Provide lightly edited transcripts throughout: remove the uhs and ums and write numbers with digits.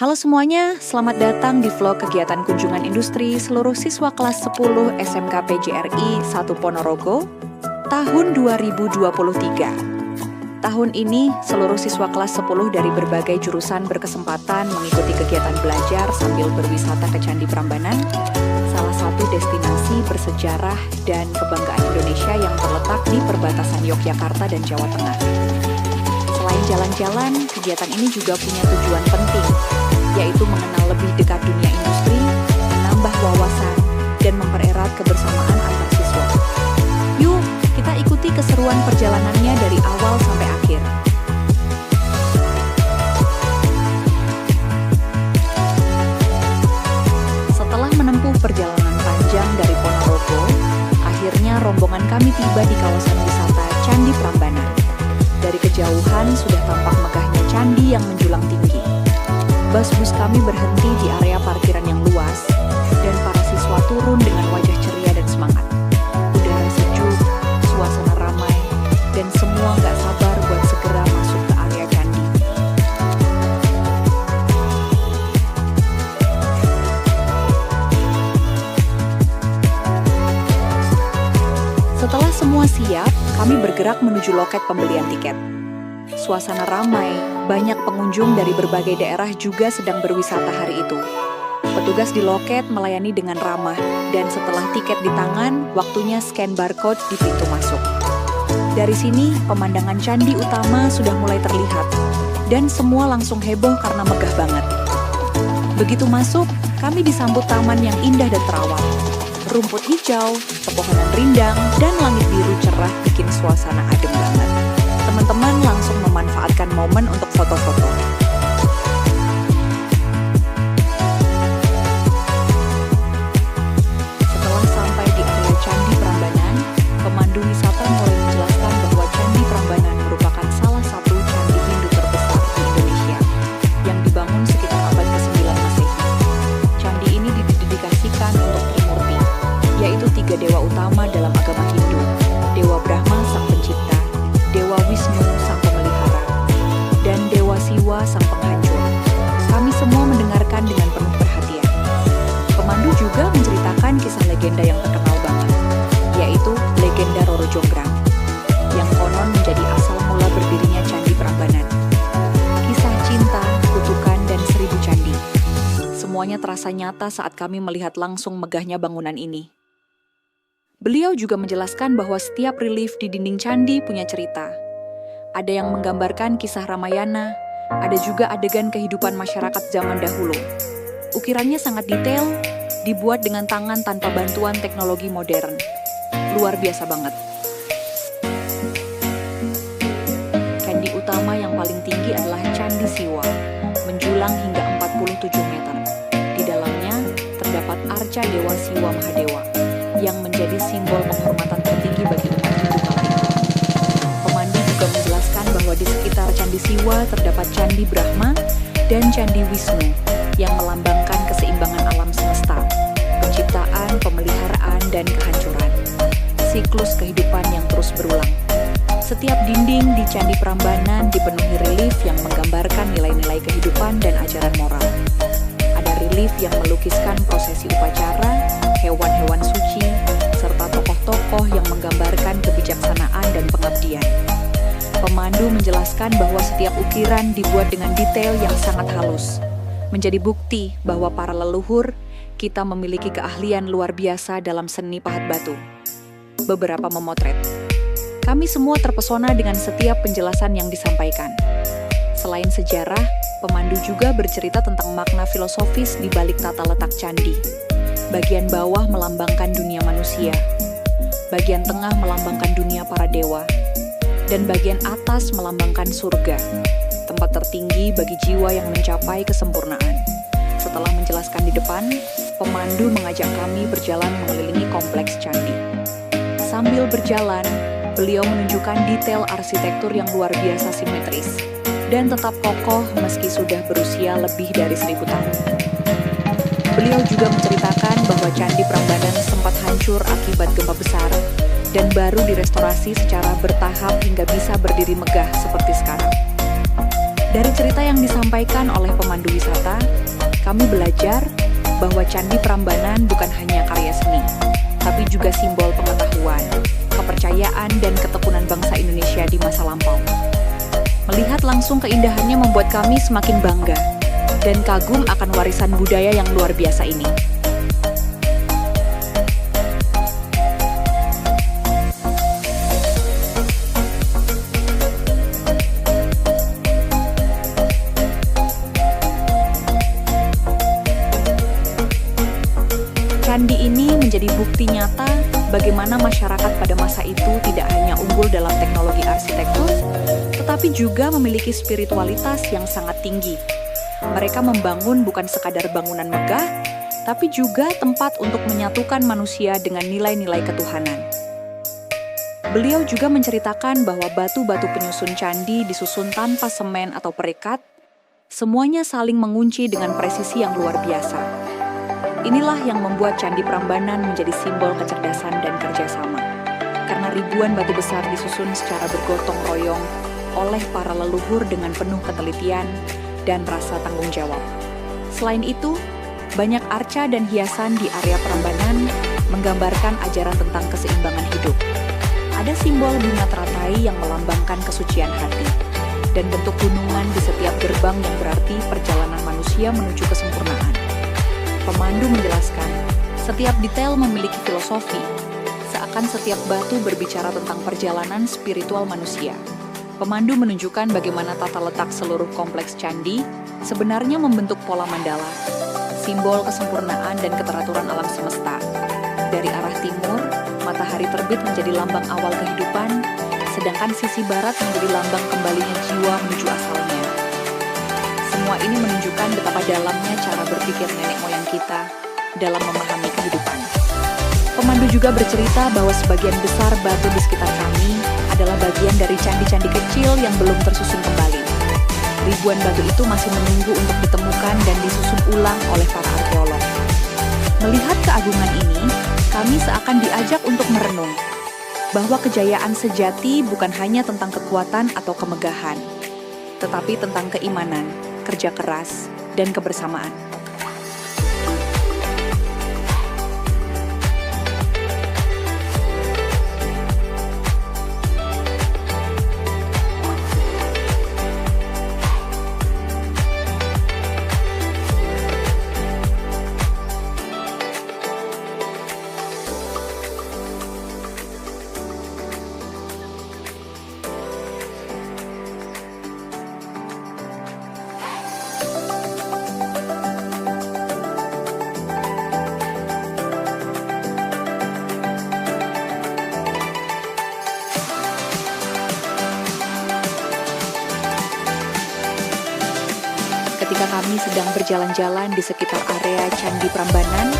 Halo semuanya, selamat datang di vlog kegiatan kunjungan industri seluruh siswa kelas 10 SMK PJRI 1 Ponorogo tahun 2023. Tahun ini, seluruh siswa kelas 10 dari berbagai jurusan berkesempatan mengikuti kegiatan belajar sambil berwisata ke Candi Prambanan, salah satu destinasi bersejarah dan kebanggaan Indonesia yang terletak di perbatasan Yogyakarta dan Jawa Tengah. Selain jalan-jalan, kegiatan ini juga punya tujuan penting, yaitu mengenal lebih dekat dunia industri, menambah wawasan, dan mempererat kebersamaan antar siswa. Yuk, kita ikuti keseruan perjalanannya dari awal sampai akhir. Setelah menempuh perjalanan panjang dari Ponorogo, akhirnya rombongan kami tiba di kawasan wisata Candi Prambanan. Dari kejauhan sudah tampak megahnya candi yang menjulang tinggi. Bus kami berhenti di area parkiran yang luas, dan para siswa turun dengan wajah ceria dan semangat. Udara sejuk, suasana ramai, dan semua nggak sabar buat segera masuk ke area candi. Setelah semua siap, kami bergerak menuju loket pembelian tiket. Suasana ramai, banyak pengunjung dari berbagai daerah juga sedang berwisata hari itu. Petugas di loket melayani dengan ramah, dan setelah tiket di tangan, waktunya scan barcode di pintu masuk. Dari sini, pemandangan candi utama sudah mulai terlihat, dan semua langsung heboh karena megah banget. Begitu masuk, kami disambut taman yang indah dan terawat. Rumput hijau, pepohonan rindang, dan langit biru cerah bikin suasana adem banget. Teman-teman langsung memanfaatkan momen untuk foto-foto. Setelah sampai di area Candi Prambanan, pemandu wisata mulai menjelaskan bahwa Candi Prambanan merupakan salah satu candi Hindu terbesar di Indonesia, yang dibangun sekitar abad ke-9 Masehi. Candi ini didedikasikan untuk Trimurti, yaitu 3 dewa utama dalam agama Hindu, Dewa Brahma sang pencipta, Dewa Wisnu sang pemelihara, dan Dewa Siwa sang penghancur. Kami semua mendengarkan dengan penuh perhatian. Pemandu juga menceritakan kisah legenda yang terkenal banget, yaitu legenda Roro Jonggrang, yang konon menjadi asal mula berdirinya Candi Prambanan. Kisah cinta, kutukan, dan 1000 candi. Semuanya terasa nyata saat kami melihat langsung megahnya bangunan ini. Beliau juga menjelaskan bahwa setiap relief di dinding candi punya cerita. Ada yang menggambarkan kisah Ramayana, ada juga adegan kehidupan masyarakat zaman dahulu. Ukirannya sangat detail, dibuat dengan tangan tanpa bantuan teknologi modern. Luar biasa banget. Candi utama yang paling tinggi adalah Candi Siwa, menjulang hingga 47 meter. Di dalamnya terdapat arca Dewa Siwa Mahadewa, yang menjadi simbol penghormatan tertinggi bagi umat Hindu kala itu. Pemandu juga menjelaskan bahwa di sekitar Candi Siwa terdapat Candi Brahma dan Candi Wisnu yang melambangkan keseimbangan alam semesta, penciptaan, pemeliharaan, dan kehancuran. Siklus kehidupan yang terus berulang. Setiap dinding di Candi Prambanan dipenuhi relief yang menggambarkan nilai-nilai kehidupan dan ajaran moral. Ada relief yang melukiskan prosesi upacara, hewan-hewan suci, serta tokoh-tokoh yang menggambarkan kebijaksanaan dan pengabdian. Pemandu menjelaskan bahwa setiap ukiran dibuat dengan detail yang sangat halus, menjadi bukti bahwa para leluhur kita memiliki keahlian luar biasa dalam seni pahat batu. Beberapa memotret. Kami semua terpesona dengan setiap penjelasan yang disampaikan. Selain sejarah, pemandu juga bercerita tentang makna filosofis di balik tata letak candi. Bagian bawah melambangkan dunia manusia, bagian tengah melambangkan dunia para dewa, dan bagian atas melambangkan surga, tempat tertinggi bagi jiwa yang mencapai kesempurnaan. Setelah menjelaskan di depan, pemandu mengajak kami berjalan mengelilingi kompleks candi. Sambil berjalan, beliau menunjukkan detail arsitektur yang luar biasa simetris, dan tetap kokoh meski sudah berusia lebih dari 1000 tahun. Beliau juga menceritakan bahwa Candi Prambanan sempat hancur akibat gempa besar dan baru direstorasi secara bertahap hingga bisa berdiri megah seperti sekarang. Dari cerita yang disampaikan oleh pemandu wisata, kami belajar bahwa Candi Prambanan bukan hanya karya seni, tapi juga simbol pengetahuan, kepercayaan, dan ketekunan bangsa Indonesia di masa lampau. Melihat langsung keindahannya membuat kami semakin bangga dan kagum akan warisan budaya yang luar biasa ini. Candi ini menjadi bukti nyata bagaimana masyarakat pada masa itu tidak hanya unggul dalam teknologi arsitektur, tetapi juga memiliki spiritualitas yang sangat tinggi. Mereka membangun bukan sekadar bangunan megah, tapi juga tempat untuk menyatukan manusia dengan nilai-nilai ketuhanan. Beliau juga menceritakan bahwa batu-batu penyusun candi disusun tanpa semen atau perekat, semuanya saling mengunci dengan presisi yang luar biasa. Inilah yang membuat Candi Prambanan menjadi simbol kecerdasan dan kerjasama. Karena ribuan batu besar disusun secara bergotong royong oleh para leluhur dengan penuh ketelitian dan rasa tanggung jawab. Selain itu, banyak arca dan hiasan di area Prambanan menggambarkan ajaran tentang keseimbangan hidup. Ada simbol bunga teratai yang melambangkan kesucian hati, dan bentuk gunungan di setiap gerbang yang berarti perjalanan manusia menuju kesempurnaan. Pemandu menjelaskan, setiap detail memiliki filosofi, seakan setiap batu berbicara tentang perjalanan spiritual manusia. Pemandu menunjukkan bagaimana tata letak seluruh kompleks candi sebenarnya membentuk pola mandala, simbol kesempurnaan dan keteraturan alam semesta. Dari arah timur, matahari terbit menjadi lambang awal kehidupan, sedangkan sisi barat menjadi lambang kembalinya jiwa menuju asalnya. Semua ini menunjukkan betapa dalamnya cara berpikir nenek moyang kita dalam memahami kehidupan. Pemandu juga bercerita bahwa sebagian besar batu di sekitar kami adalah bagian dari candi-candi kecil yang belum tersusun kembali. Ribuan batu itu masih menunggu untuk ditemukan dan disusun ulang oleh para arkeolog. Melihat keagungan ini, kami seakan diajak untuk merenung bahwa kejayaan sejati bukan hanya tentang kekuatan atau kemegahan, tetapi tentang keimanan, kerja keras, dan kebersamaan. Ketika kami sedang berjalan-jalan di sekitar area Candi Prambanan,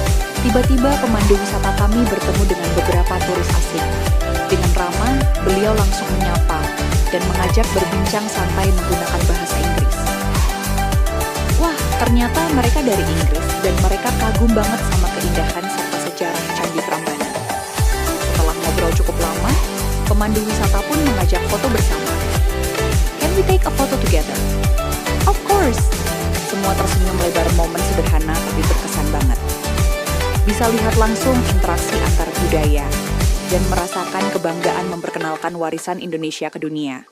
tiba-tiba pemandu wisata kami bertemu dengan beberapa turis asing. Dengan ramah, beliau langsung menyapa dan mengajak berbincang santai menggunakan bahasa Inggris. Wah, ternyata mereka dari Inggris dan mereka kagum banget sama keindahan serta sejarah Candi Prambanan. Setelah ngobrol cukup lama, pemandu wisata pun mengajak foto bersama. Can we take a photo together? Of course! Semua tersenyum lebar momen sederhana tapi berkesan banget. Bisa lihat langsung interaksi antar budaya dan merasakan kebanggaan memperkenalkan warisan Indonesia ke dunia.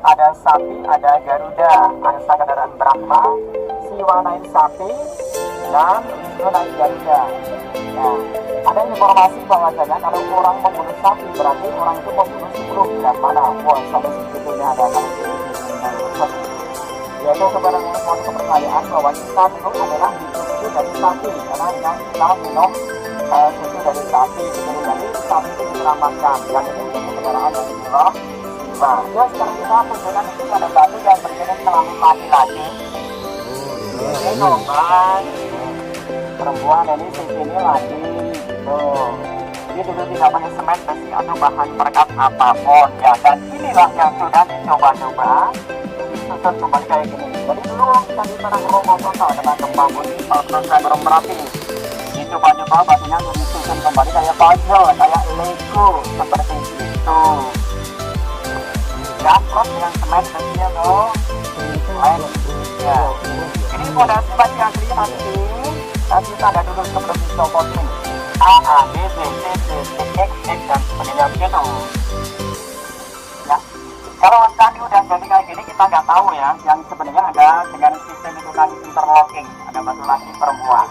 Ada sapi, ada Garuda, angsa kendaraan Brahma, Siwa naik sapi, dan Wisnu naik Garuda. Nah, ada informasi bahwasanya kalau orang membunuh sapi berarti orang itu membunuh 10 bulan mana? Wah, sampai sebetulnya ada kalau yaitu sebenarnya suatu kepercayaan bahwa kita dulu adalah susu dari sapi karena yang kita minum susu dari sapi. Jadi sapi itu diselamatkan dan ini menjadi kendaraan yang dijual. Nah, ya sekarang kita tunjukkan itu pada batu yang berjenis kelamin laki-laki. Ini korban perempuan ini sini lagi. Dia dulu tidak pakai semen, besi atau bahan perekat apapun ya. Dan inilah yang sudah dicoba-coba disusun kembali kayak gini. Jadi dulu kita di Tanah Romo Kota dengan gempa bumi Gunung Merapi. Itu dicoba-coba batunya disusun kembali kayak puzzle, kayak Lego seperti itu. Dan terus dengan semen kecil tuh. Ya. Ini fondasi batu asli nanti tanda dulu sebelum dicopotin. A, B, C, D, X, dan sebagainya begitu. Ya. Kalau candi udah jadi kayak gini kita nggak tahu ya, yang sebenarnya ada dengan sistem itu tadi interlocking, ada batu lagi perempuan.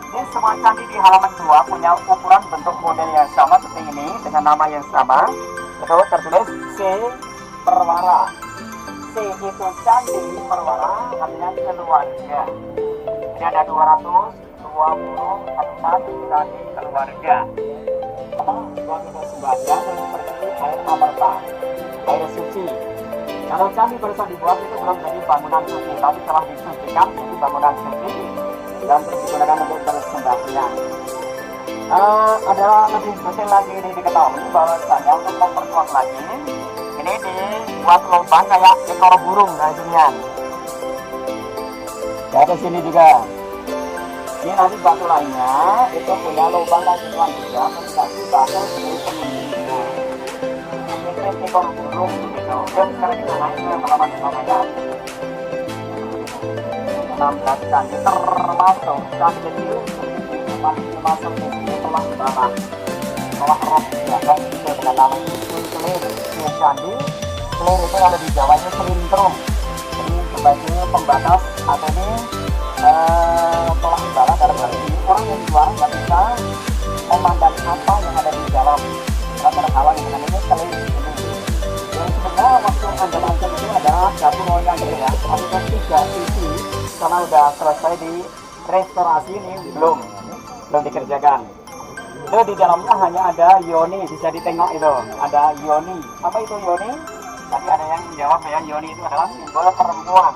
Ini semua candi di halaman 2 punya ukuran bentuk model yang sama seperti ini dengan nama yang sama. Itu tertulis C Perwara. C itu candi Perwara, artinya keluarga. Jadi ada 220 candi keluarga. Wanita sembahyang seperti air amerta, air suci. Kalau candi baru dibuat itu belum jadi bangunan suci, tapi telah disucikan jadi bangunan suci dan terus digunakan untuk bersembahyang. Ada lebih detail lagi ini diketahui bahwasanya untuk memperkuat lagi ini dibuat lubang kayak ekor burung kayak ginian. Ya, ada sini juga. Ini nanti batu lainnya itu punya lubang dan tujuan juga mendekati batu seperti ekor burung gitu. Dan sekarang kita naik ke halaman pertama. 16 candi termasuk candi kecil masih masuk di telah bawah roh ya kan sesuai dengan nama itu kelir candi. Kelir itu ada di Jawanya selintrum, ini sebagai pembatas atau ini tolak ibarat dalam hal ini orang yang di luar nggak bisa memandang apa yang ada di dalam karena terhalang dengan ini kelir ini. Yang sebenarnya waktu Anda itu adalah satu loyang gitu ya, ada 3 sisi karena udah selesai di restorasi ini belum dikerjakan. Itu di dalamnya hanya ada yoni, bisa ditengok itu ada yoni. Apa itu yoni? Tadi ada yang menjawab ya, yoni itu adalah simbol perempuan.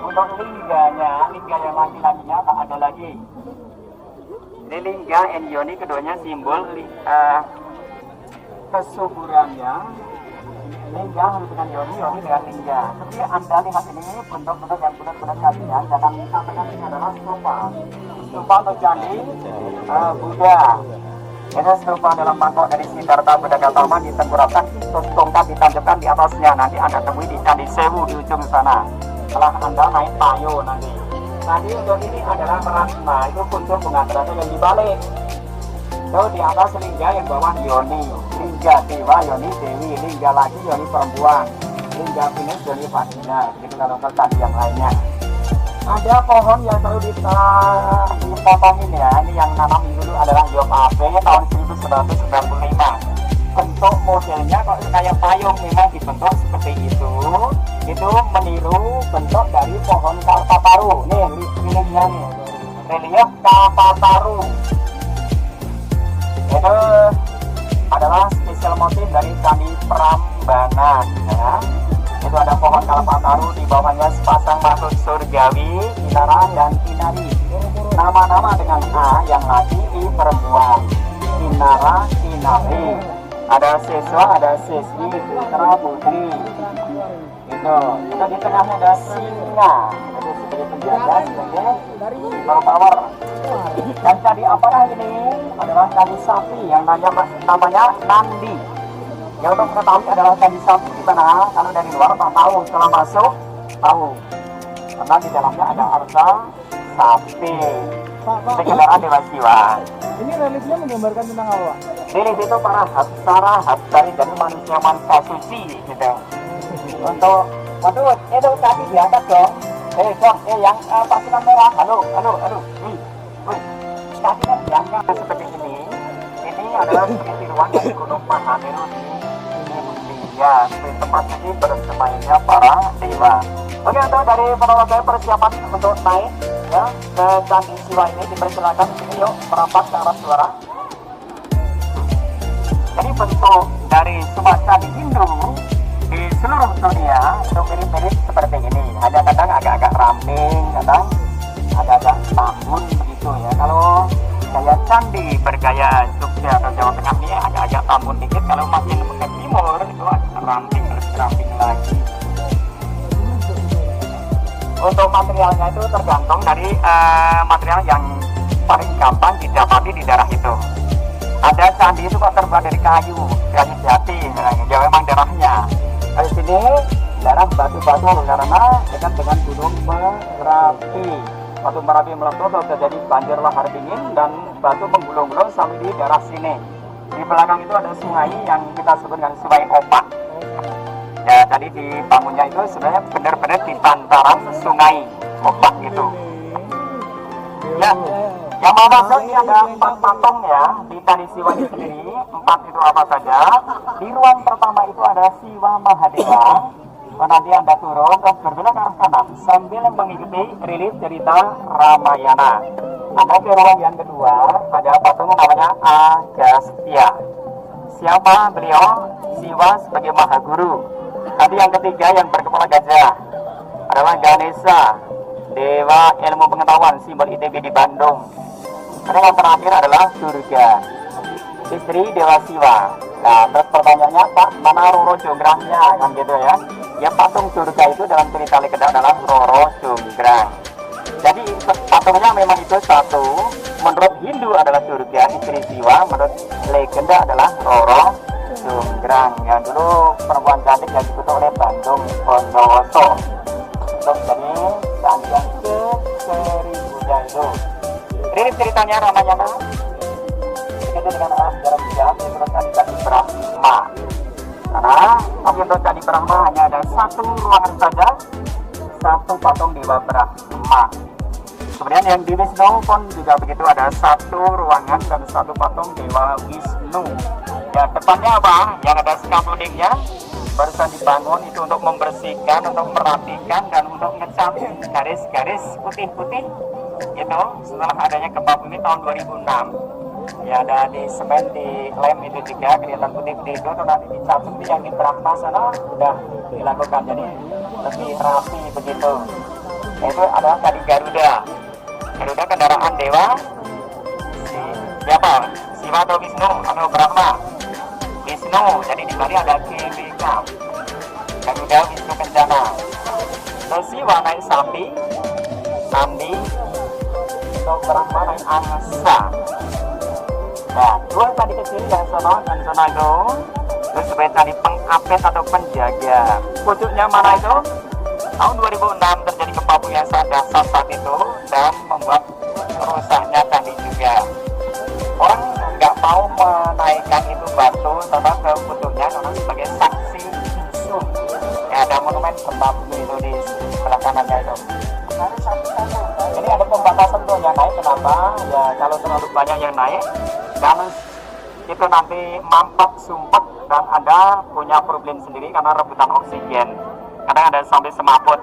Untuk lingga yang laki-lakinya tak ada lagi. Ini lingga and yoni keduanya simbol kesuburannya. Lingga harus dengan yoni dengan lingga. Tapi Anda lihat ini bentuk-bentuk yang benar-benar kalian jangan sampaikan ini adalah stupa. Stupa atau candi Buddha. Ini stupa dalam mangkok dari Siddhartha Buddha Gautama ditengkurapkan, terus tongkat ditancapkan di atasnya. Nanti Anda temui di Candi Sewu di ujung sana. Setelah Anda naik payo nanti. Nanti untuk ini adalah Ratna, itu kuntur bunga teratai yang dibalik. Itu di atas lingga, yang bawah yoni. Lingga dewa, yoni dewi. Lingga lagi, yoni perempuan. Lingga finish, yoni vagina. Begitu kalau ke candi yang lainnya. Ada pohon yang selalu dipotongin ya. Ini yang nanam dulu adalah Yop Abe tahun 1995. Bentuk modelnya kok kayak payung, memang dibentuk seperti itu. Itu meniru bentuk dari pohon kalpataru. Nih, reliefnya nih. Relief kalpataru. Itu adalah spesial motif dari Candi Prambanan ya. Itu ada pohon kalpataru, di bawahnya sepasang makhluk surgawi, Inara dan Inari. Nama-nama dengan A yang laki, I perempuan. Inara, Inari. Ada siswa, ada siswi, putra, putri. Itu di tengahnya ada singa. Itu sebagai penjaga, sebagai power. Dan candi apa ini? Adalah candi sapi yang namanya Nandi. Yang untuk mengetahui adalah candi sapi di mana? Kalau dari luar tak tahu, setelah masuk tahu. Karena di dalamnya ada arca sapi. Kendaraan Dewa Siwa. Ini reliefnya menggambarkan tentang apa? Relief itu para hapsara, hapsari dari manusia suci gitu. Untuk, waduh, itu tadi di atas dong. Yang pasukan merah. Halo. Tadi kan diangkat seperti ini. Ini adalah seperti ruang dari Gunung Mahameru di India. Seperti tempat ini bersemayamnya para dewa. Oke, untuk dari penolong persiapan untuk naik ya ke Candi Siwa ini dipersilakan. Yuk merapat ke arah suara. Jadi bentuk dari semua candi Hindu di seluruh dunia itu mirip-mirip seperti ini. Hanya kadang agak-agak ramping, kadang agak-agak tambun begitu ya. Kalau gaya candi bergaya Jogja atau Jawa Tengah ini agak-agak tambun dikit. Kalau makin ke timur itu agak ramping, terus ramping lagi. Untuk materialnya itu tergantung dari material yang paling gampang didapati di daerah itu. Ada candi itu kok terbuat dari kayu jati, ya memang daerahnya. Di sini daerah batu-batu karena dekat dengan Gunung Merapi. Batu Merapi meletus terjadi banjir lahar dingin dan batu menggulung-gulung sampai di daerah sini. Di belakang itu ada sungai yang kita sebut dengan Sungai Opak. Ya, tadi dibangunnya itu sebenarnya benar-benar di bantaran Sungai Opak itu. Ya, yang mau masuk ini ada 4 patung ya di Candi Siwa ini sendiri. 4 itu apa saja? Di ruang pertama itu ada Siwa Mahadewa. Nanti Anda turun dan berbelok ke arah kanan sambil mengikuti relief cerita Ramayana. Anda ke ruang yang kedua, ada patung namanya Agastya. Siapa beliau? Siwa sebagai Mahaguru. Tadi yang ketiga yang berkepala gajah adalah Ganesha, Dewa Ilmu Pengetahuan, simbol ITB di Bandung. Dan yang terakhir adalah Durga, istri Dewa Siwa. Nah, terus pertanyaannya, Pak, mana Roro Jonggrangnya? Kan gitu ya. Ya, patung Durga itu dalam cerita legenda adalah Roro Jonggrang. Jadi patungnya memang itu satu. Menurut Hindu adalah Durga, istri Siwa. Menurut legenda adalah Roro Jonggrang. Yang dulu perempuan cantik yang dikutuk oleh Bandung Bondowoso. Untuk jadi candi yang ke-1000 itu. Ini ceritanya Ramayana. Itu dengan arah jarak jam terus Candi Brahma. Karena untuk Candi Brahma hanya ada satu ruangan saja, satu patung Dewa Brahma. Kemudian yang di Wisnu pun juga begitu, ada satu ruangan dan satu patung Dewa Wisnu. Ya, depannya apa? Yang ada scaffoldingnya barusan dibangun itu untuk membersihkan, untuk merapikan dan untuk ngecat garis-garis putih-putih. Itu setelah adanya gempa bumi tahun 2006. Ya, ada di semen, di lem itu juga kelihatan putih-putih itu, tuh nanti dicat seperti yang di Brahma sana sudah dilakukan, jadi lebih rapi begitu. Itu adalah tadi Garuda. Garuda kendaraan dewa siapa? Siwa atau Wisnu atau Brahma? Wisnu. Jadi di sini ada GWK. Garuda Wisnu Kencana. Terus Siwa naik sapi, Nandi. Untuk Brahma naik angsa. Nah, dua tadi kecil yang sono dan sono itu terus sebagai tadi pengapit atau penjaga. Pucuknya mana itu? Tahun 2006 terjadi gempa bumi yang sangat dahsyat saat itu dan membuat rusaknya candi juga. Orang nggak mau menaikkan itu batu sama ke pucuknya karena sebagai saksi bisu. Ya, ada monumen gempa bumi itu di sebelah kanannya itu. Ini ada pembatasan tuh yang naik, kenapa? Ya, kalau terlalu banyak yang naik dan itu nanti mampat sumpah dan Anda punya problem sendiri karena rebutan oksigen. Kadang ada sampai semaput.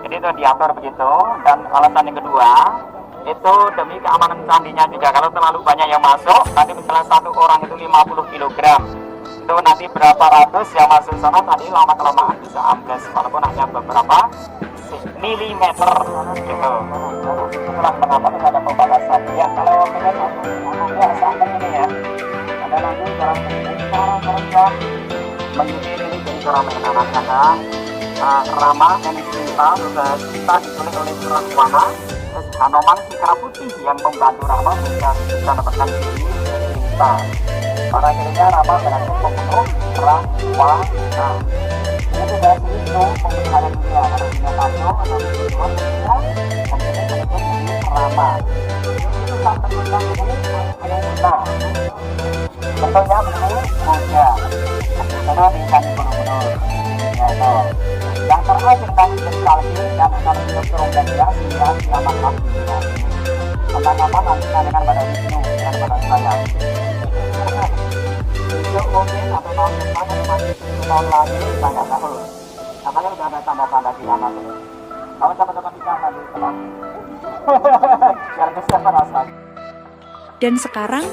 Jadi itu diatur begitu. Dan alasan yang kedua itu demi keamanan candinya juga. Kalau terlalu banyak yang masuk, nanti misalnya satu orang itu 50 kg, itu nanti berapa ratus yang masuk sana tadi lama kelamaan bisa ambles walaupun hanya beberapa milimeter gitu. Itulah kenapa ada pembatasan. Ya, kalau pengen ya sampai ini ya, ada nanti cara kerja mengikuti ini jadi cara main anak-anak. Rama dan Sinta sudah kita diculik oleh Rahwana. Terus Hanoman Sikra Putih yang membantu Rama bisa mendapatkan diri Sinta. Pada akhirnya Rama berhasil membunuh Rahwana. Ini sudah itu pemeliharaan dunia karena dunia satu atau dunia dunia kemudian menutup diri Rama. Itu sampai tentang ini Sinta. Bentuknya begini Buddha. Karena di Candi Borobudur. Ya itu. Yang terakhir tadi sekali dan akan turun dan dia selamat pagi. Tentang apa nanti dengan pada Wisnu dan pada saya. Itu mungkin atau tahun depan atau masih 7 tahun lagi saya nggak tahu. Katanya udah ada tanda-tanda di sana tuh. Kalau teman-teman di sana di sekolah. Biar kesiapan asal. Dan sekarang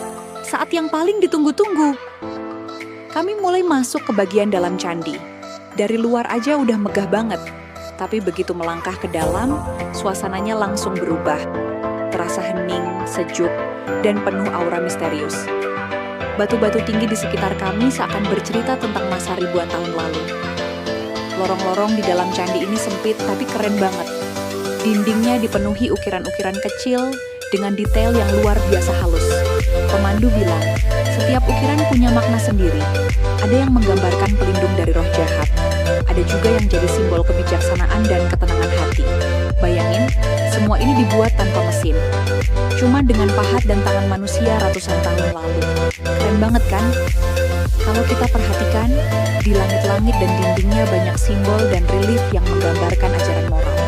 saat yang paling ditunggu-tunggu. Kami mulai masuk ke bagian dalam candi. Dari luar aja udah megah banget, tapi begitu melangkah ke dalam, suasananya langsung berubah. Terasa hening, sejuk, dan penuh aura misterius. Batu-batu tinggi di sekitar kami seakan bercerita tentang masa ribuan tahun lalu. Lorong-lorong di dalam candi ini sempit tapi keren banget. Dindingnya dipenuhi ukiran-ukiran kecil dengan detail yang luar biasa halus. Pemandu bilang, setiap ukiran punya makna sendiri. Ada yang menggambarkan pelindung dari roh jahat. Ada juga yang jadi simbol kebijaksanaan dan ketenangan hati. Bayangin, semua ini dibuat tanpa mesin. Cuma dengan pahat dan tangan manusia ratusan tahun lalu. Keren banget kan? Kalau kita perhatikan, di langit-langit dan dindingnya banyak simbol dan relief yang menggambarkan ajaran moral.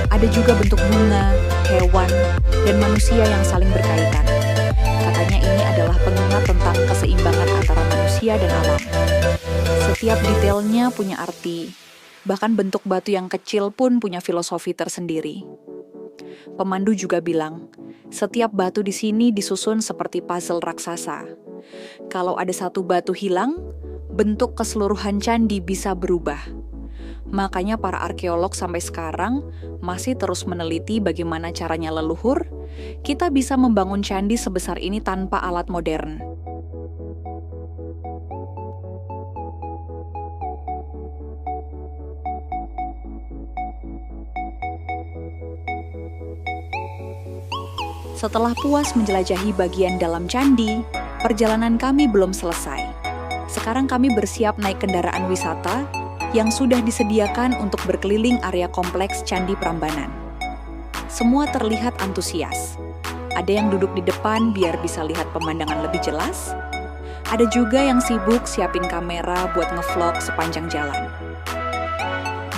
Ada juga bentuk bunga, hewan, dan manusia yang saling berkaitan. Katanya ini adalah pengingat tentang keseimbangan antara manusia dan alam. Setiap detailnya punya arti, bahkan bentuk batu yang kecil pun punya filosofi tersendiri. Pemandu juga bilang, setiap batu di sini disusun seperti puzzle raksasa. Kalau ada satu batu hilang, bentuk keseluruhan candi bisa berubah. Makanya para arkeolog sampai sekarang masih terus meneliti bagaimana caranya leluhur kita bisa membangun candi sebesar ini tanpa alat modern. Setelah puas menjelajahi bagian dalam candi, perjalanan kami belum selesai. Sekarang kami bersiap naik kendaraan wisata yang sudah disediakan untuk berkeliling area kompleks Candi Prambanan. Semua terlihat antusias. Ada yang duduk di depan biar bisa lihat pemandangan lebih jelas. Ada juga yang sibuk siapin kamera buat ngevlog sepanjang jalan.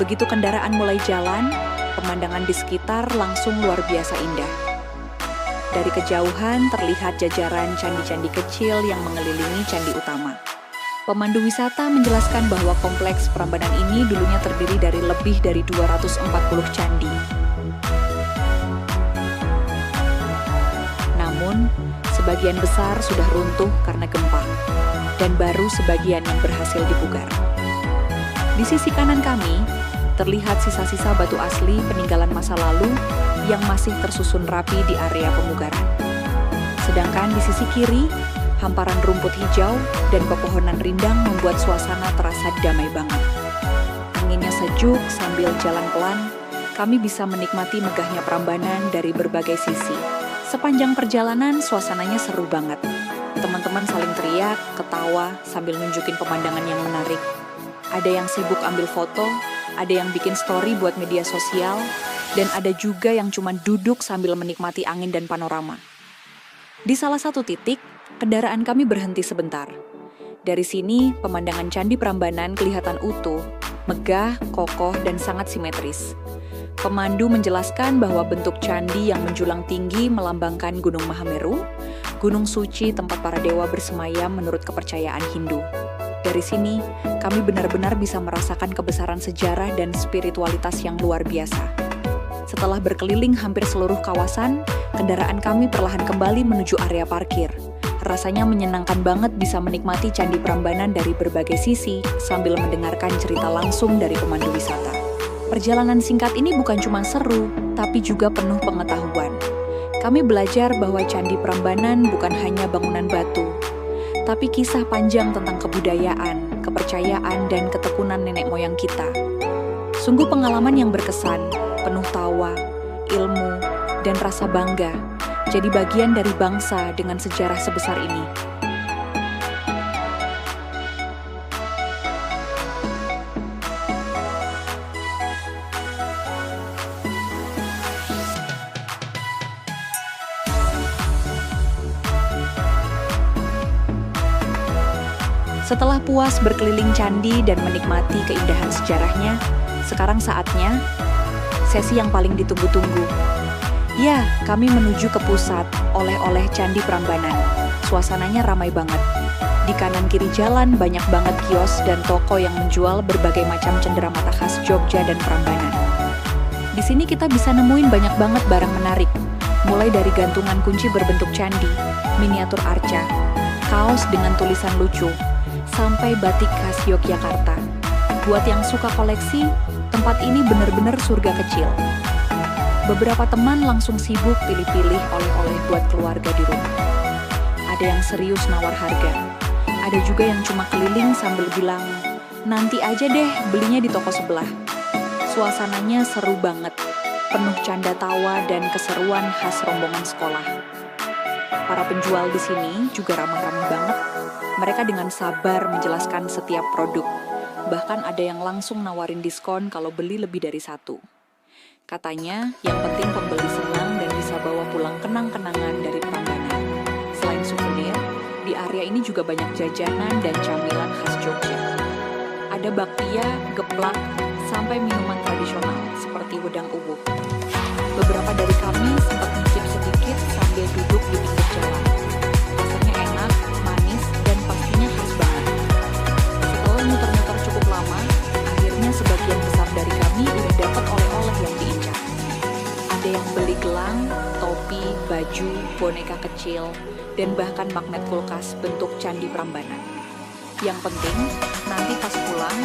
Begitu kendaraan mulai jalan, pemandangan di sekitar langsung luar biasa indah. Dari kejauhan terlihat jajaran candi-candi kecil yang mengelilingi candi utama. Pemandu wisata menjelaskan bahwa kompleks Prambanan ini dulunya terdiri dari lebih dari 240 candi. Namun, sebagian besar sudah runtuh karena gempa, dan baru sebagian yang berhasil dipugar. Di sisi kanan kami, terlihat sisa-sisa batu asli peninggalan masa lalu yang masih tersusun rapi di area pemugaran. Sedangkan di sisi kiri, hamparan rumput hijau dan pepohonan rindang membuat suasana terasa damai banget. Anginnya sejuk sambil jalan pelan, kami bisa menikmati megahnya Prambanan dari berbagai sisi. Sepanjang perjalanan, suasananya seru banget. Teman-teman saling teriak, ketawa, sambil nunjukin pemandangan yang menarik. Ada yang sibuk ambil foto, ada yang bikin story buat media sosial, dan ada juga yang cuma duduk sambil menikmati angin dan panorama. Di salah satu titik, kendaraan kami berhenti sebentar. Dari sini, pemandangan Candi Prambanan kelihatan utuh, megah, kokoh, dan sangat simetris. Pemandu menjelaskan bahwa bentuk candi yang menjulang tinggi melambangkan Gunung Mahameru, gunung suci tempat para dewa bersemayam menurut kepercayaan Hindu. Dari sini, kami benar-benar bisa merasakan kebesaran sejarah dan spiritualitas yang luar biasa. Setelah berkeliling hampir seluruh kawasan, kendaraan kami perlahan kembali menuju area parkir. Rasanya menyenangkan banget bisa menikmati Candi Prambanan dari berbagai sisi sambil mendengarkan cerita langsung dari pemandu wisata. Perjalanan singkat ini bukan cuma seru, tapi juga penuh pengetahuan. Kami belajar bahwa Candi Prambanan bukan hanya bangunan batu, tapi kisah panjang tentang kebudayaan, kepercayaan, dan ketekunan nenek moyang kita. Sungguh pengalaman yang berkesan, penuh tawa, ilmu, dan rasa bangga, jadi bagian dari bangsa dengan sejarah sebesar ini. Setelah puas berkeliling candi dan menikmati keindahan sejarahnya, sekarang saatnya sesi yang paling ditunggu-tunggu. Ya, kami menuju ke pusat, oleh-oleh Candi Prambanan. Suasananya ramai banget. Di kanan kiri jalan banyak banget kios dan toko yang menjual berbagai macam cenderamata khas Jogja dan Prambanan. Di sini kita bisa nemuin banyak banget barang menarik, mulai dari gantungan kunci berbentuk candi, miniatur arca, kaos dengan tulisan lucu, sampai batik khas Yogyakarta. Buat yang suka koleksi, tempat ini benar-benar surga kecil. Beberapa teman langsung sibuk pilih-pilih oleh-oleh buat keluarga di rumah. Ada yang serius nawar harga. Ada juga yang cuma keliling sambil bilang, nanti aja deh belinya di toko sebelah. Suasananya seru banget. penuh canda tawa dan keseruan khas rombongan sekolah. Para penjual di sini juga ramah-ramah banget. Mereka dengan sabar menjelaskan setiap produk. Bahkan ada yang langsung nawarin diskon kalau beli lebih dari satu. Katanya, yang penting pembeli senang dan bisa bawa pulang kenang-kenangan dari Prambanan. Selain souvenir, di area ini juga banyak jajanan dan camilan khas Jogja. Ada bakpia, geplak, sampai minuman tradisional seperti wedang uwuh. Beberapa dari kami sempat nyicip sedikit sambil duduk di pinggir jalan. Rasanya enak, manis, dan pastinya khas banget. Setelah muter-muter cukup lama, akhirnya sebagian besar dari kami udah dapat oleh-oleh yang diincar. Ada yang beli gelang, topi, baju, boneka kecil, dan bahkan magnet kulkas bentuk Candi Prambanan. Yang penting, nanti pas pulang,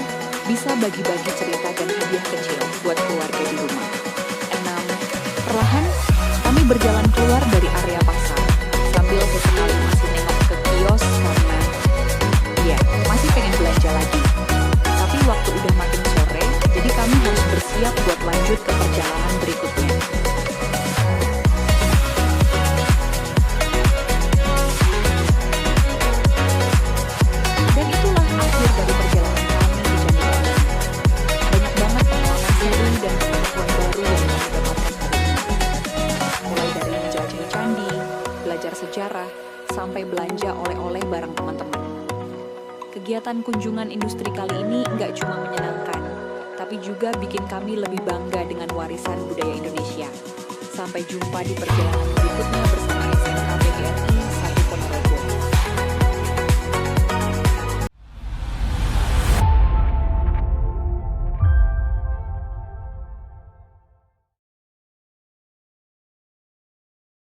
bisa bagi-bagi cerita dan hadiah kecil buat keluarga di rumah. 6. Perlahan, kami berjalan keluar dari area pasar, sambil sesekali masih nengok ke kios karena, ya, masih pengen belanja lagi. Tapi waktu udah makin sore, jadi kami harus bersiap buat lanjut ke perjalanan berikutnya. Dan itulah akhir dari perjalanan kami di Candi Prambanan. Banyak banget pengalaman seru dan pengetahuan baru yang kami dapatkan hari ini. Mulai dari menjelajahi candi, belajar sejarah, sampai belanja oleh-oleh bareng teman-teman. Kegiatan kunjungan industri kali ini nggak cuma menyenangkan, tapi juga bikin kami lebih bangga dengan warisan budaya Indonesia. Sampai jumpa di perjalanan berikutnya bersama SMK PGRI